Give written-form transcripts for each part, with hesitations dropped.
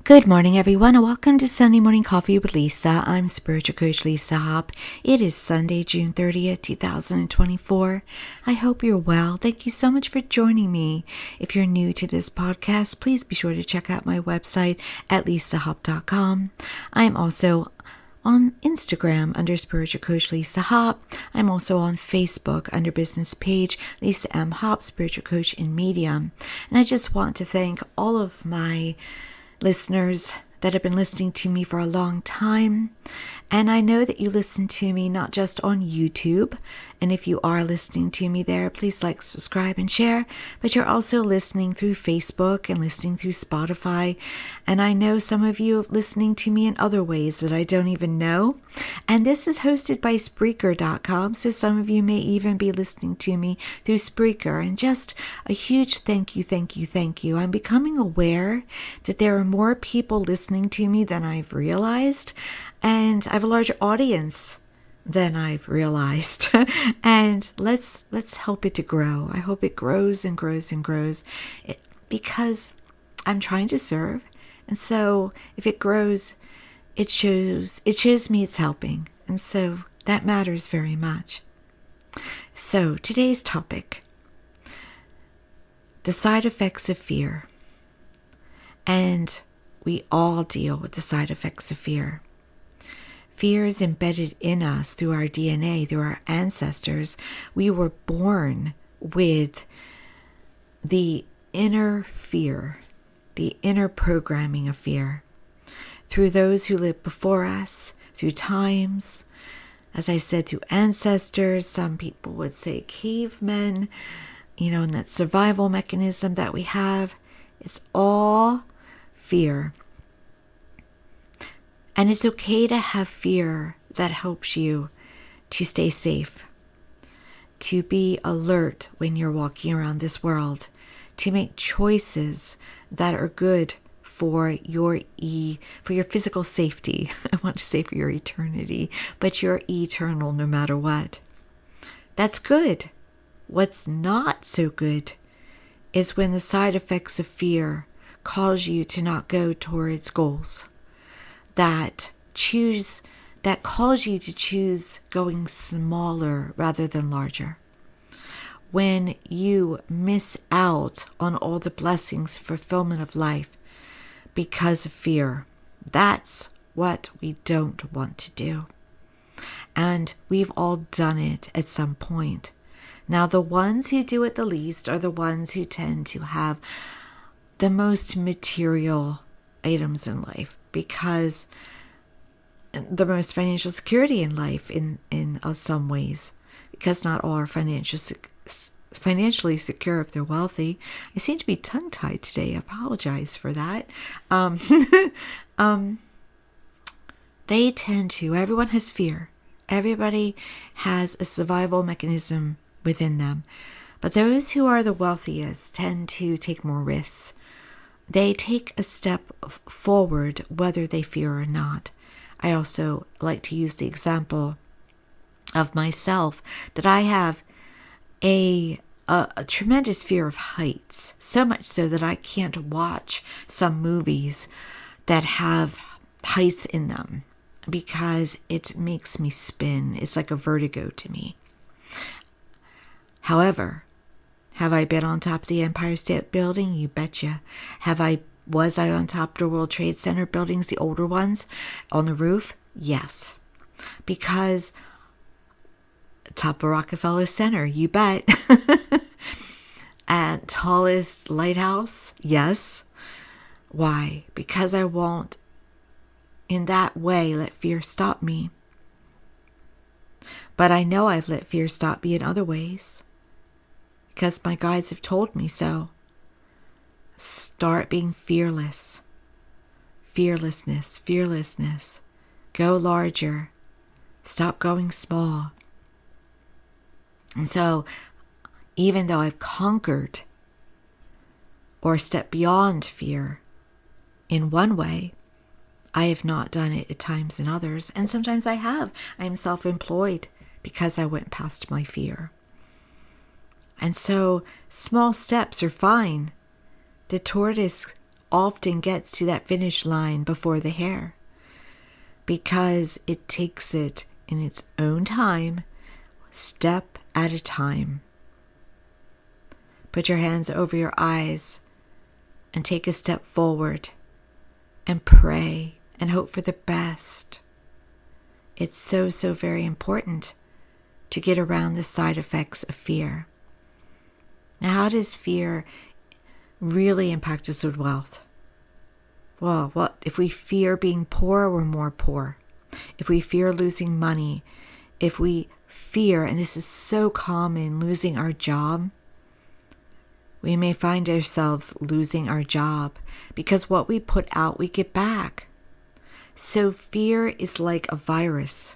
Good morning, everyone, and welcome to Sunday Morning Coffee with Lisa. I'm Spiritual Coach Lisa Hopp. It is Sunday, June 30th, 2024. I hope you're well. Thank you so much for joining me. If you're new to this podcast, please be sure to check out my website at lisahopp.com. I am also on Instagram under Spiritual Coach Lisa Hopp. I'm also on Facebook under business page Lisa M. Hopp, Spiritual Coach in Medium. And I just want to thank all of my listeners that have been listening to me for a long time. And I know that you listen to me not just on YouTube. And if you are listening to me there, please like, subscribe, and share. But you're also listening through Facebook and listening through Spotify. And I know some of you are listening to me in other ways that I don't even know. And this is hosted by Spreaker.com. So some of you may even be listening to me through Spreaker. And just a huge thank you. I'm becoming aware that there are more people listening to me than I've realized. And I have a larger audience than I've realized. And let's help it to grow. I hope it grows and grows and grows because I'm trying to serve. And so if it grows, it shows me it's helping. And so that matters very much. So today's topic, the side effects of fear. And we all deal with the side effects of fear. Fear is embedded in us through our DNA, through our ancestors. We were born with the inner fear, the inner programming of fear. Through those who lived before us, through times, as I said, through ancestors, some people would say cavemen, and that survival mechanism that we have. It's all fear. And it's okay to have fear that helps you to stay safe, to be alert when you're walking around this world, to make choices that are good for your physical safety. I want to say for your eternity, but you're eternal no matter what. That's good. What's not so good is when the side effects of fear cause you to not go towards goals. That cause you to choose going smaller rather than larger. When you miss out on all the blessings, fulfillment of life because of fear, that's what we don't want to do. And we've all done it at some point. Now, the ones who do it the least are the ones who tend to have the most material items in life, because the most financial security in life in some ways, because not all are financially secure if they're wealthy. I seem to be tongue-tied today. I apologize for that. They tend to, everyone has fear. Everybody has a survival mechanism within them. But those who are the wealthiest tend to take more risks. They take a step forward whether they fear or not. I also like to use the example of myself that I have a tremendous fear of heights, so much so that I can't watch some movies that have heights in them because it makes me spin. It's like a vertigo to me. However, have I been on top of the Empire State Building? You betcha. Was I on top of the World Trade Center buildings, the older ones, on the roof? Yes. Because top of Rockefeller Center, you bet. And tallest lighthouse? Yes. Why? Because I won't, in that way, let fear stop me. But I know I've let fear stop me in other ways, because my guides have told me so. Start being fearless. Fearlessness. Go larger. Stop going small. And so, even though I've conquered or stepped beyond fear in one way, I have not done it at times in others. And sometimes I have. I am self-employed because I went past my fear. And so small steps are fine. The tortoise often gets to that finish line before the hare because it takes it in its own time, step at a time. Put your hands over your eyes and take a step forward and pray and hope for the best. It's so very important to get around the side effects of fear. Now, how does fear really impact us with wealth? Well, what if we fear being poor, we're more poor. If we fear losing money, if we fear, and this is so common, losing our job, we may find ourselves losing our job because what we put out, we get back. So fear is like a virus.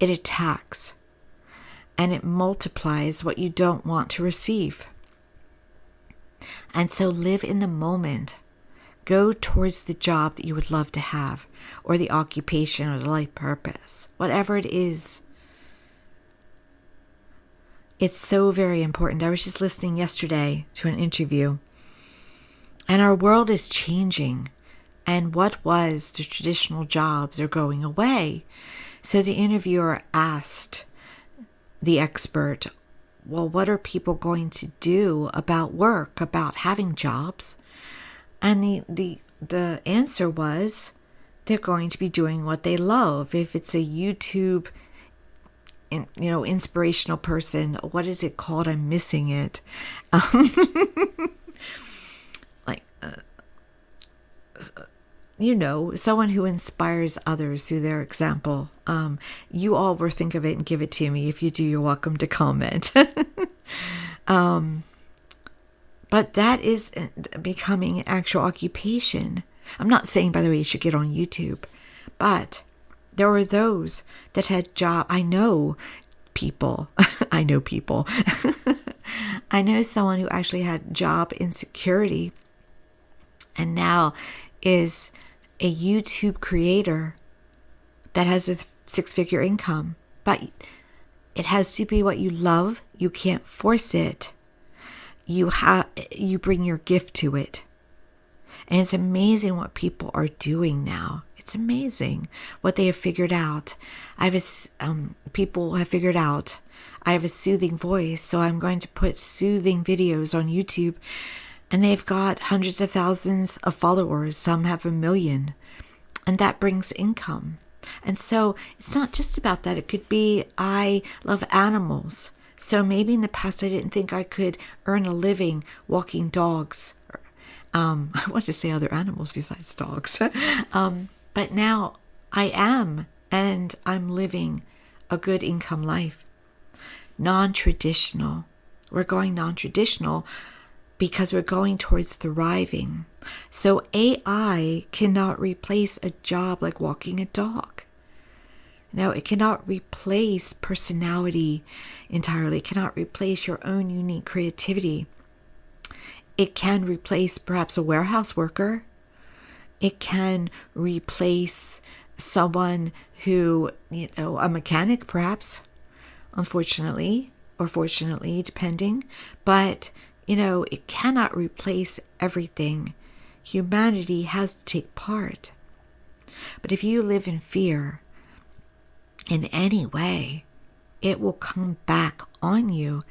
It attacks and it multiplies what you don't want to receive. And so live in the moment. Go towards the job that you would love to have, or the occupation or the life purpose, whatever it is. It's so very important. I was just listening yesterday to an interview, and our world is changing, and what was the traditional jobs are going away. So the interviewer asked the expert, well, what are people going to do about work, about having jobs? And the answer was, they're going to be doing what they love. If it's a YouTube, inspirational person, what is it called? I'm missing it. Someone who inspires others through their example. You all will think of it and give it to me. If you do, you're welcome to comment. But that is becoming an actual occupation. I'm not saying, by the way, you should get on YouTube, but there were those that had job. I know people. I know someone who actually had job insecurity and now is a YouTube creator that has a 6-figure income. But it has to be what you love. You can't force it. You bring your gift to it. And it's amazing what people are doing now. It's amazing what they have figured out. People have figured out I have a soothing voice, so I'm going to put soothing videos on YouTube, and they've got hundreds of thousands of followers. Some have 1 million, and that brings income. And so it's not just about that. It could be, I love animals. So maybe in the past I didn't think I could earn a living walking dogs. I want to say other animals besides dogs. But now I am, and I'm living a good income life. Non-traditional. We're going non-traditional because we're going towards thriving. So AI cannot replace a job like walking a dog. No, it cannot replace personality entirely. It cannot replace your own unique creativity. It can replace perhaps a warehouse worker. It can replace someone who, a mechanic perhaps, unfortunately, or fortunately, depending. But, it cannot replace everything. Humanity has to take part. But if you live in fear, in any way, it will come back on you.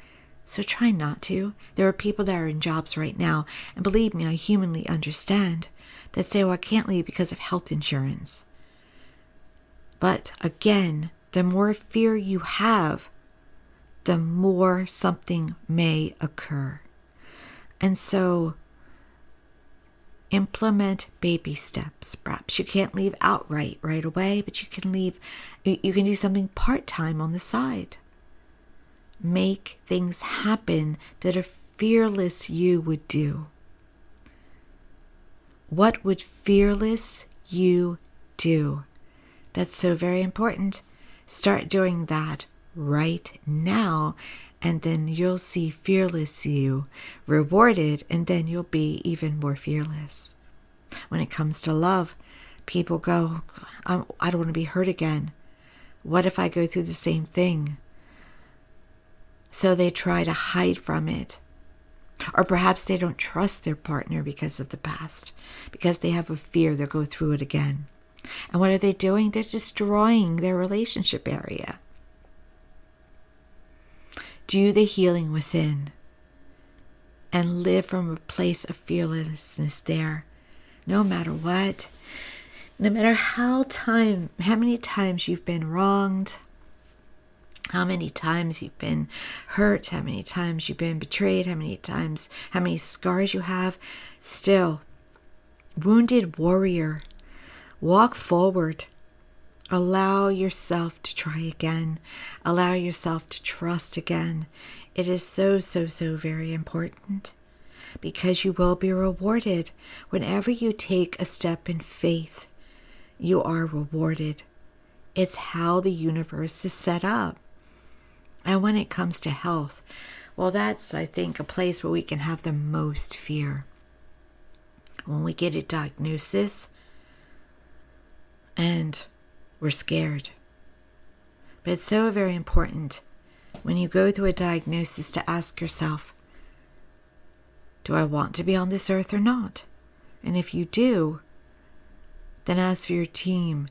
So try not to. There are people that are in jobs right now, and believe me, I humanly understand, that say, I can't leave because of health insurance. But again, the more fear you have, the more something may occur. And so implement baby steps. Perhaps you can't leave outright right away, but you can do something part-time on the side. Make things happen that a fearless you would do. What would fearless you do? That's so very important. Start doing that right now, and then you'll see fearless you rewarded, and then you'll be even more fearless. When it comes to love, people go, I don't want to be hurt again. What if I go through the same thing? So they try to hide from it. Or perhaps they don't trust their partner because of the past, because they have a fear they'll go through it again. And what are they doing? They're destroying their relationship area. Do the healing within and live from a place of fearlessness there. No matter what, no matter how many times you've been wronged, how many times you've been hurt, how many times you've been betrayed, how many scars you have, still, wounded warrior, walk forward. Allow yourself to try again. Allow yourself to trust again. It is so, so, so very important, because you will be rewarded. Whenever you take a step in faith, you are rewarded. It's how the universe is set up. And when it comes to health, well, that's, I think, a place where we can have the most fear. When we get a diagnosis and we're scared. But it's so very important when you go through a diagnosis to ask yourself, do I want to be on this earth or not? And if you do, then ask for your team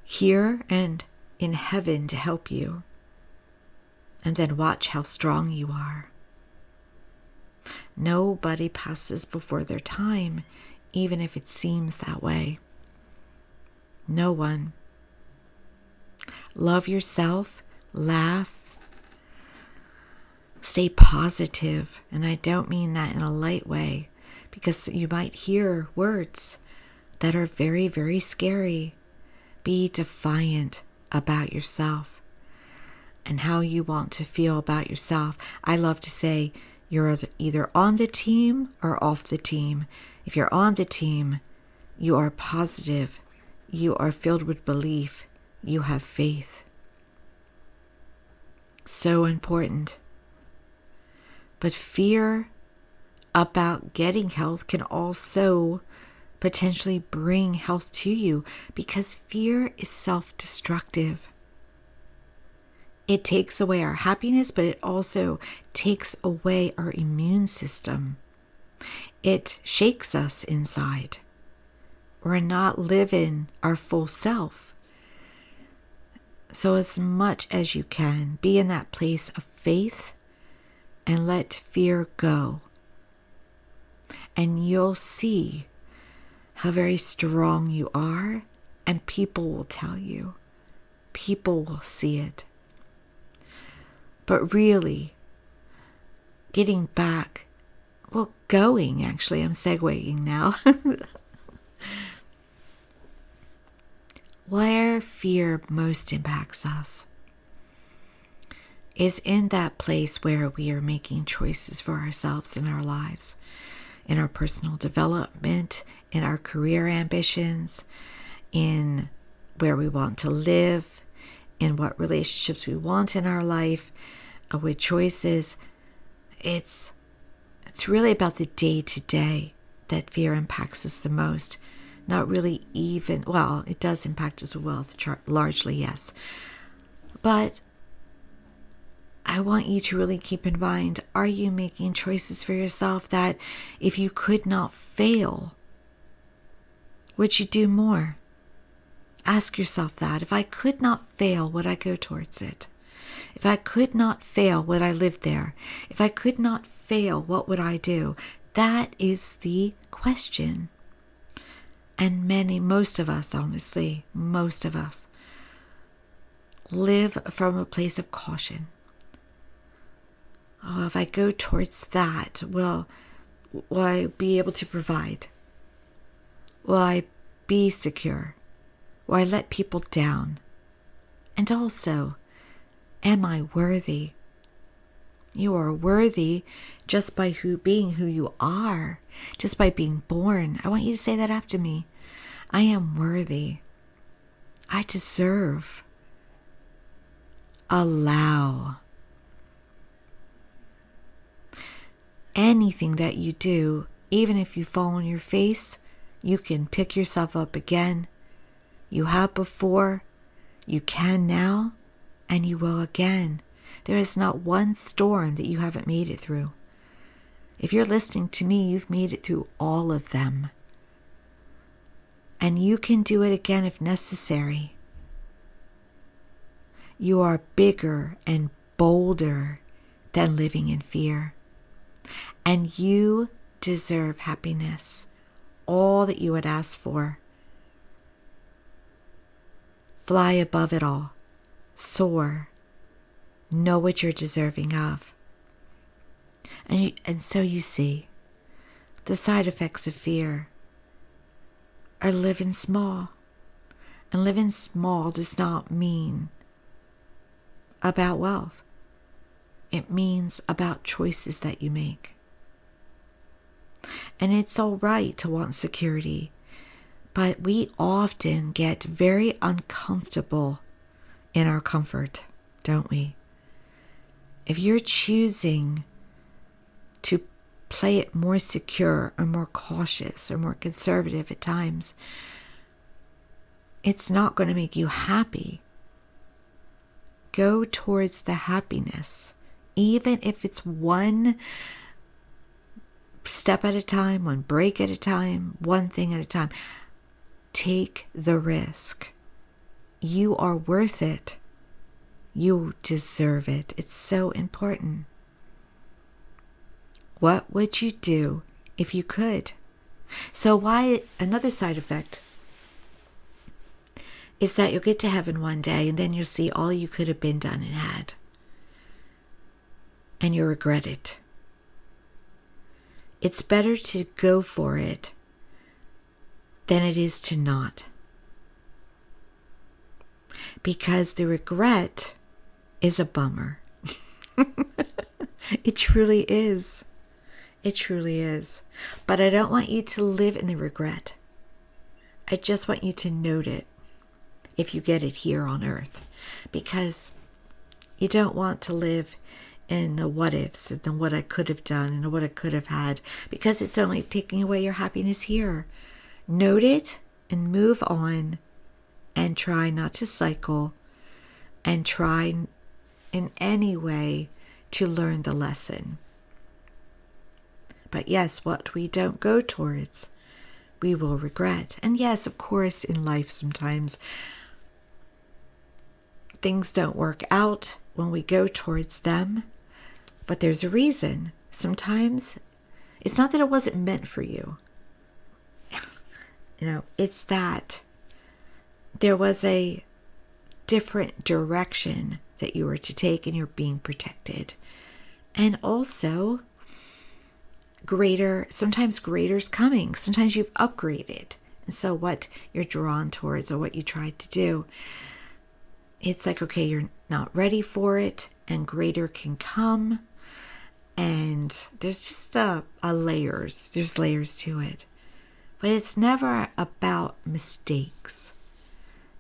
here and in heaven to help you. And then watch how strong you are. Nobody passes before their time, even if it seems that way. No one. Love yourself, laugh, stay positive. And I don't mean that in a light way, because you might hear words that are very, very scary. Be defiant about yourself and how you want to feel about yourself. I love to say you're either on the team or off the team. If you're on the team, you are positive. You are filled with belief. You have faith. So important. But fear about getting health can also potentially bring health to you, because fear is self-destructive. It takes away our happiness, but it also takes away our immune system. It shakes us inside. We're not living our full self. So as much as you can, be in that place of faith and let fear go. And you'll see how very strong you are, and people will tell you. People will see it. But really, getting back, I'm segueing now. Where fear most impacts us is in that place where we are making choices for ourselves in our lives, in our personal development, in our career ambitions, in where we want to live, in what relationships we want in our life, with choices. It's really about the day-to-day that fear impacts us the most. Not really even, well, it does impact us well, largely, yes. But I want you to really keep in mind, are you making choices for yourself that if you could not fail, would you do more? Ask yourself that. If I could not fail, would I go towards it? If I could not fail, would I live there? If I could not fail, what would I do? That is the question. And most of us live from a place of caution. Oh, if I go towards that, will I be able to provide? Will I be secure? Will I let people down? And also, am I worthy? You are worthy just by being who you are, just by being born. I want you to say that after me. I am worthy. I deserve. Allow. Anything that you do, even if you fall on your face, you can pick yourself up again. You have before, you can now, and you will again. There is not one storm that you haven't made it through. If you're listening to me, you've made it through all of them. And you can do it again if necessary. You are bigger and bolder than living in fear. And you deserve happiness, all that you would ask for. Fly above it all. Soar. Know what you're deserving of. And so you see, the side effects of fear are living small. And living small does not mean about wealth. It means about choices that you make. And it's all right to want security, but we often get very uncomfortable in our comfort, don't we? If you're choosing to play it more secure or more cautious or more conservative at times, it's not going to make you happy. Go towards the happiness, even if it's one step at a time, one break at a time, one thing at a time. Take the risk. You are worth it. You deserve it. It's so important. What would you do if you could? So why another side effect is that you'll get to heaven one day and then you'll see all you could have been done and had. And you'll regret it. It's better to go for it than it is to not. Because the regret is a bummer. It truly is. It truly is. But I don't want you to live in the regret. I just want you to note it if you get it here on earth. Because you don't want to live in the what ifs and the what I could have done and the what I could have had. Because it's only taking away your happiness here. Note it and move on and try not to cycle and try in any way to learn the lesson. But yes, what we don't go towards, we will regret. And yes, of course, in life sometimes things don't work out when we go towards them, but there's a reason. Sometimes it's not that it wasn't meant for you. It's that there was a different direction that you were to take and you're being protected. And also, sometimes greater's coming. Sometimes you've upgraded. And so what you're drawn towards or what you tried to do, it's like, okay, you're not ready for it and greater can come. And there's just layers. There's layers to it. But it's never about mistakes.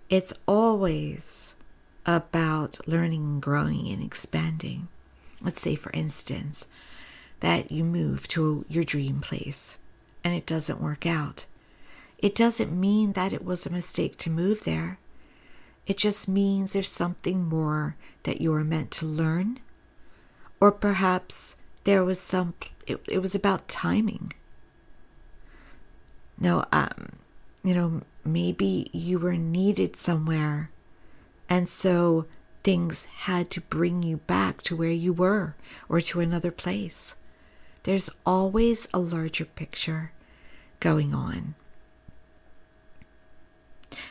It's always about learning and growing and expanding. Let's say, for instance, that you move to your dream place and it doesn't work out. It doesn't mean that it was a mistake to move there. It just means there's something more that you are meant to learn. Or perhaps there was it was about timing. No, maybe you were needed somewhere, and so things had to bring you back to where you were or to another place. There's always a larger picture going on.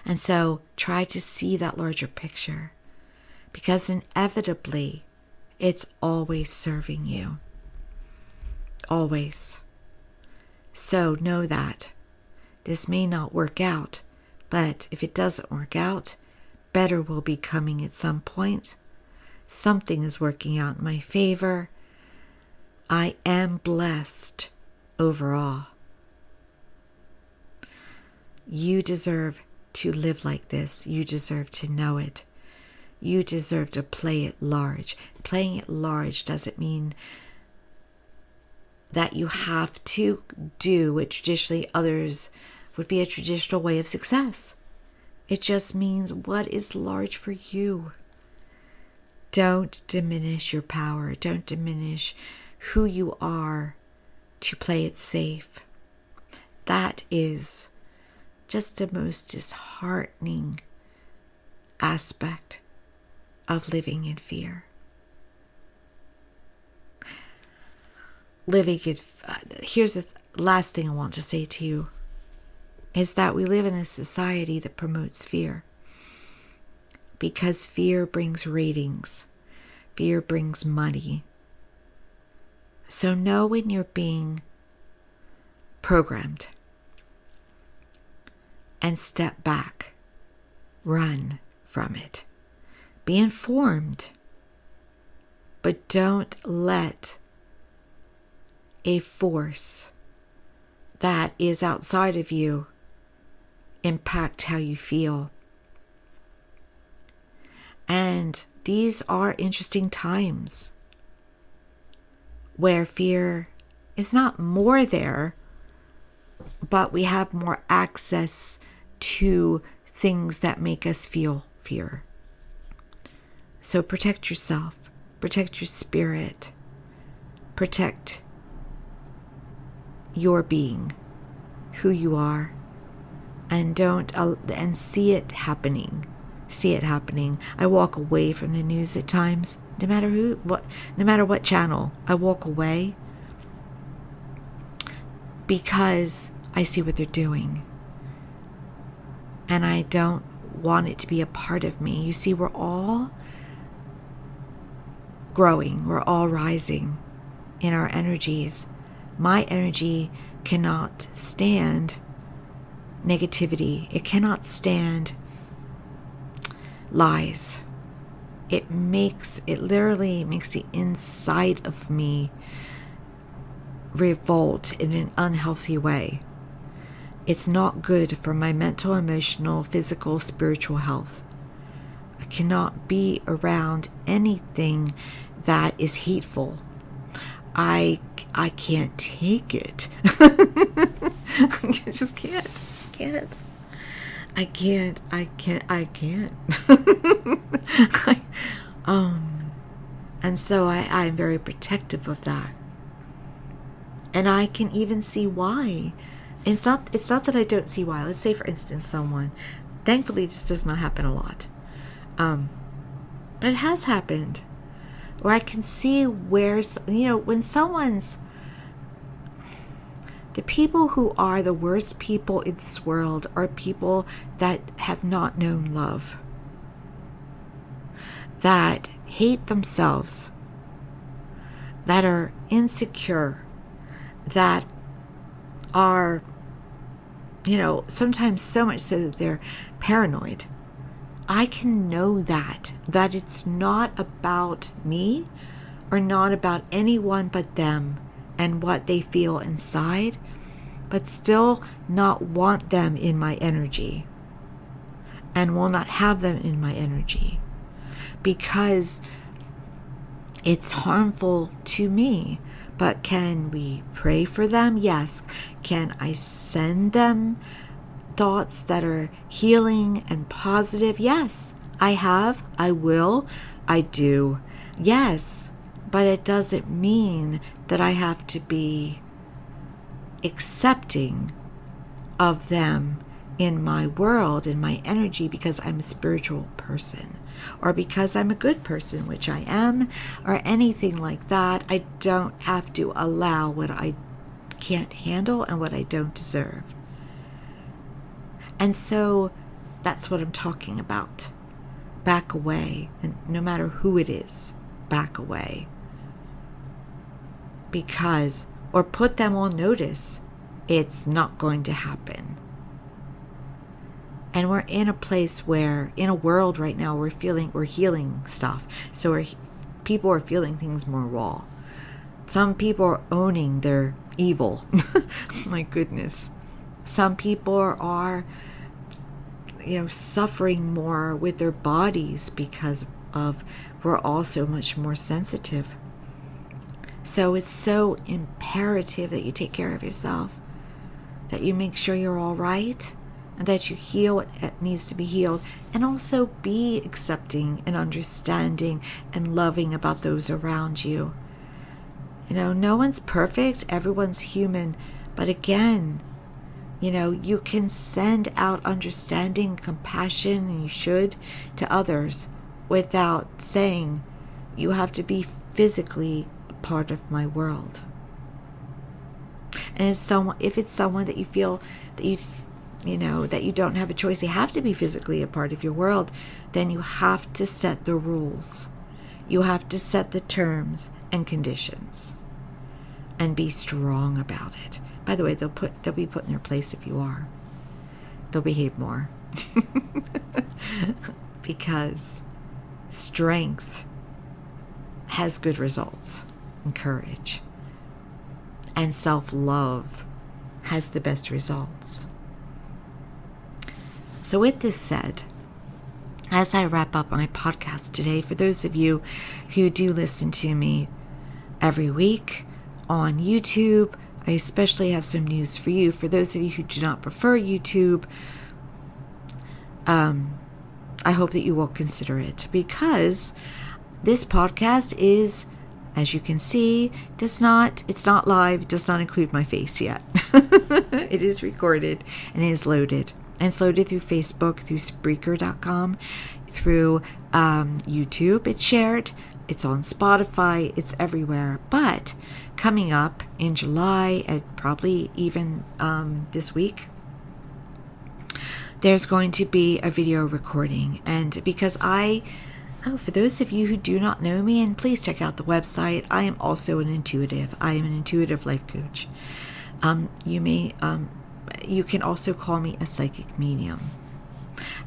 And so try to see that larger picture, because inevitably it's always serving you. Always. So know that. This may not work out, but if it doesn't work out, better will be coming at some point. Something is working out in my favor. I am blessed overall. You deserve to live like this. You deserve to know it. You deserve to play it large. Playing it large doesn't mean that you have to do what traditionally others would be a traditional way of success. It just means what is large for you. Don't diminish your power. Don't diminish who you are to play it safe. That is just the most disheartening aspect of living in fear. Here's the last thing I want to say to you, is that we live in a society that promotes fear. Because fear brings ratings. Fear brings money. So know when you're being programmed. And step back. Run from it. Be informed. But don't let a force that is outside of you impact how you feel. And these are interesting times where fear is not more there, but we have more access to things that make us feel fear. So protect yourself, protect your spirit, protect your being, who you are, and see it happening. See it happening. I walk away from the news at times, no matter what channel. I walk away because I see what they're doing. And I don't want it to be a part of me. You see, we're all growing. We're all rising in our energies. My energy cannot stand negativity. It cannot stand lies. It literally makes the inside of me revolt in an unhealthy way. It's not good for my mental, emotional, physical, spiritual health. I cannot be around anything that is hateful. I can't take it. I just can't. I can't. And so I'm very protective of that. And I can even see why. It's not that I don't see why. Let's say, for instance, someone, thankfully this does not happen a lot. But it has happened. Where I can see where, when the people who are the worst people in this world are people that have not known love, that hate themselves, that are insecure, that are, sometimes so much so that they're paranoid. I can know that it's not about me or not about anyone but them and what they feel inside, but still not want them in my energy and will not have them in my energy because it's harmful to me. But can we pray for them? Yes. Can I send them thoughts that are healing and positive? Yes. I have. I will. I do. Yes. But it doesn't mean that I have to be accepting of them in my world, in my energy, because I'm a spiritual person or because I'm a good person, which I am, or anything like that. I don't have to allow what I can't handle and what I don't deserve. And so that's what I'm talking about. Back away, and no matter who it is, back away. Or put them on notice, it's not going to happen. And we're in a place where, in a world right now, we're healing stuff. So people are feeling things more raw. Some people are owning their evil. My goodness. Some people are, suffering more with their bodies because of we're all so much more sensitive. So it's so imperative that you take care of yourself, that you make sure you're all right, and that you heal what needs to be healed, and also be accepting and understanding and loving about those around you. No one's perfect. Everyone's human. But again, you can send out understanding, compassion, and you should, to others without saying you have to be physically a part of my world. And if it's someone that you feel that that you don't have a choice, they have to be physically a part of your world, then you have to set the rules. You have to set the terms and conditions and be strong about it. By the way, they'll be put in their place if you are. They'll behave more. Because strength has good results and courage. And self-love has the best results. So with this said, as I wrap up my podcast today, for those of you who do listen to me every week on YouTube, I especially have some news for you. For those of you who do not prefer YouTube, I hope that you will consider it, because this podcast is, as you can see, it's not live, it does not include my face yet. It is recorded and it is loaded. And it's loaded through Facebook, through Spreaker.com, through YouTube. It's shared. It's on Spotify. It's everywhere. But coming up in July, and probably even this week, there's going to be a video recording. And because for those of you who do not know me, and please check out the website, I am also an intuitive. I am an intuitive life coach. You can also call me a psychic medium.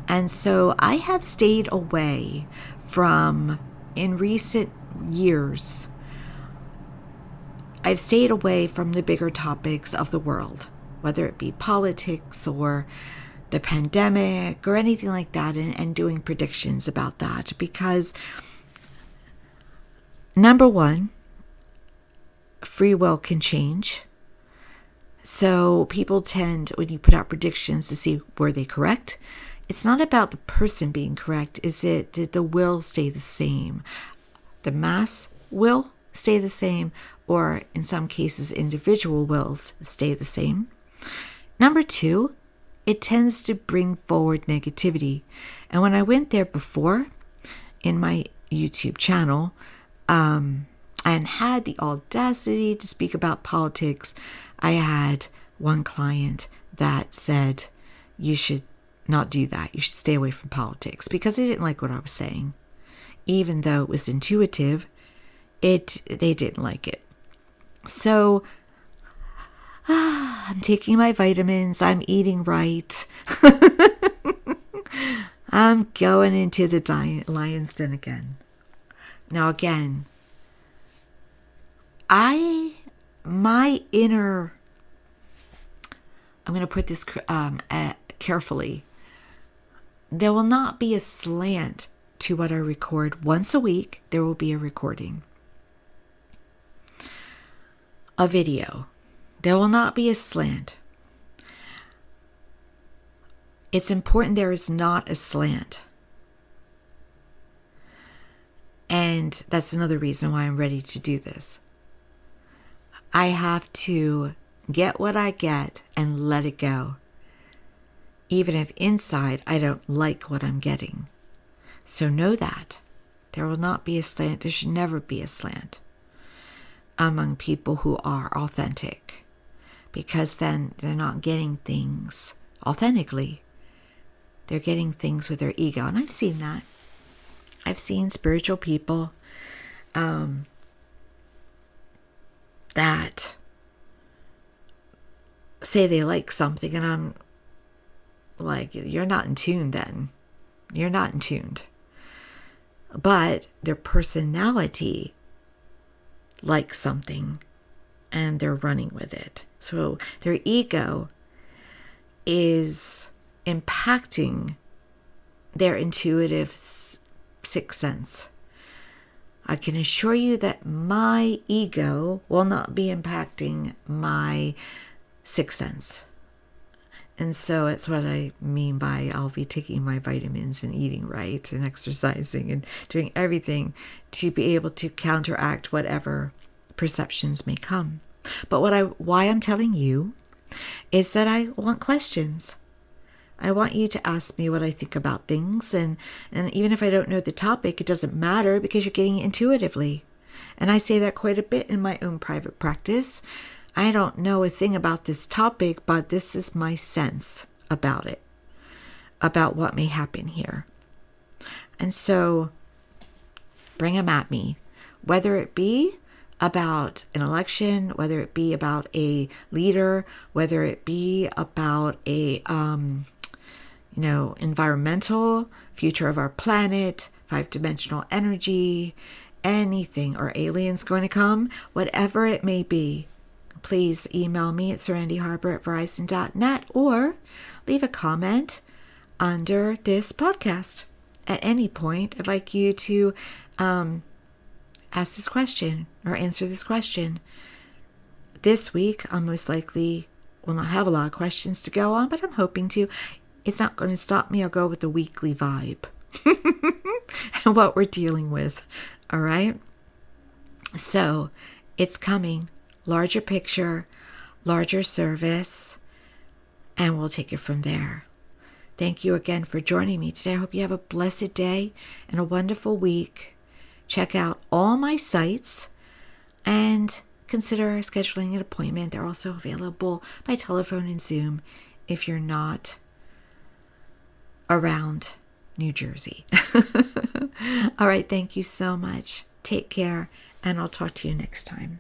And so I have stayed away from, in recent years, I've stayed away from the bigger topics of the world, whether it be politics or the pandemic or anything like that, and doing predictions about that. Because, number one, free will can change. So people tend, when you put out predictions, to see, were they correct? It's not about the person being correct. Is it that the will stay the same? The mass will stay the same, or in some cases, individual wills stay the same. Number two, it tends to bring forward negativity. And when I went there before in my YouTube channel, and had the audacity to speak about politics, I had one client that said, you should not do that. You should stay away from politics, because they didn't like what I was saying. Even though it was intuitive, they didn't like it. So I'm taking my vitamins. I'm eating right. I'm going into the lion's den again. Now again, my inner, I'm going to put this carefully. There will not be a slant to what I record. Once a week, there will be a recording. A video. There will not be a slant. It's important there is not a slant. And that's another reason why I'm ready to do this. I have to get what I get and let it go. Even if inside I don't like what I'm getting. So know that. There will not be a slant. There should never be a slant among people who are authentic. Because then they're not getting things authentically. They're getting things with their ego. And I've seen that. I've seen spiritual people that say they like something, and I'm like, you're not in tune then. You're not in tuned. But their personality likes something and they're running with it. So their ego is impacting their intuitive sixth sense. I can assure you that my ego will not be impacting my sixth sense. And so it's what I mean by I'll be taking my vitamins and eating right and exercising and doing everything to be able to counteract whatever perceptions may come. But why I'm telling you is that I want questions. I want you to ask me what I think about things, and even if I don't know the topic, it doesn't matter because you're getting it intuitively. And I say that quite a bit in my own private practice. I don't know a thing about this topic, but this is my sense about it, about what may happen here. And so bring them at me, whether it be about an election, whether it be about a leader, whether it be about a environmental, future of our planet, 5-dimensional energy, anything, or aliens going to come, whatever it may be. Please email me at sarandyharbor@verizon.net or leave a comment under this podcast. At any point, I'd like you to ask this question or answer this question. This week, I'll most likely will not have a lot of questions to go on, but I'm hoping to. It's not going to stop me. I'll go with the weekly vibe and what we're dealing with. All right. So it's coming. Larger picture, larger service, and we'll take it from there. Thank you again for joining me today. I hope you have a blessed day and a wonderful week. Check out all my sites and consider scheduling an appointment. They're also available by telephone and Zoom if you're not around New Jersey. All right. Thank you so much. Take care, and I'll talk to you next time.